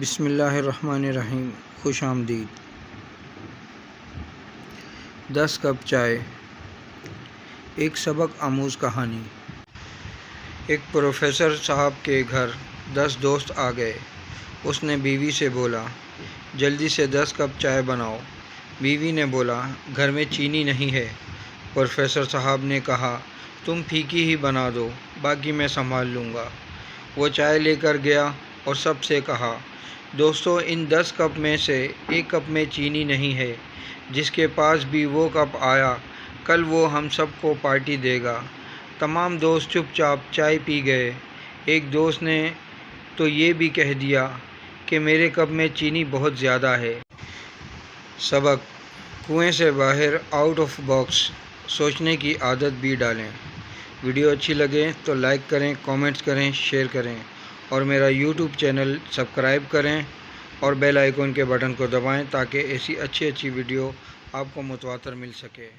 بسم اللہ الرحمن الرحیم۔ خوش آمدید۔ 10 کپ چائے۔ ایک سبق آموز کہانی۔ ایک پروفیسر صاحب کے گھر 10 دوست آ گئے۔ اس نے بیوی سے بولا، جلدی سے 10 کپ چائے بناؤ۔ بیوی نے بولا، گھر میں چینی نہیں ہے۔ پروفیسر صاحب نے کہا، تم پھیکی ہی بنا دو، باقی میں سنبھال لوں گا۔ وہ چائے لے کر گیا اور سب سے کہا، دوستو، ان 10 کپ میں سے ایک کپ میں چینی نہیں ہے۔ جس کے پاس بھی وہ کپ آیا، کل وہ ہم سب کو پارٹی دے گا۔ تمام دوست چپ چاپ چائے پی گئے۔ ایک دوست نے تو یہ بھی کہہ دیا کہ میرے کپ میں چینی بہت زیادہ ہے۔ سبق: کنویں سے باہر آؤٹ آف باکس سوچنے کی عادت بھی ڈالیں۔ ویڈیو اچھی لگے تو لائک کریں، کامنٹس کریں، شیئر کریں اور میرا یوٹیوب چینل سبسکرائب کریں اور بیل آئیکن کے بٹن کو دبائیں تاکہ ایسی اچھی ویڈیو آپ کو متواتر مل سکے۔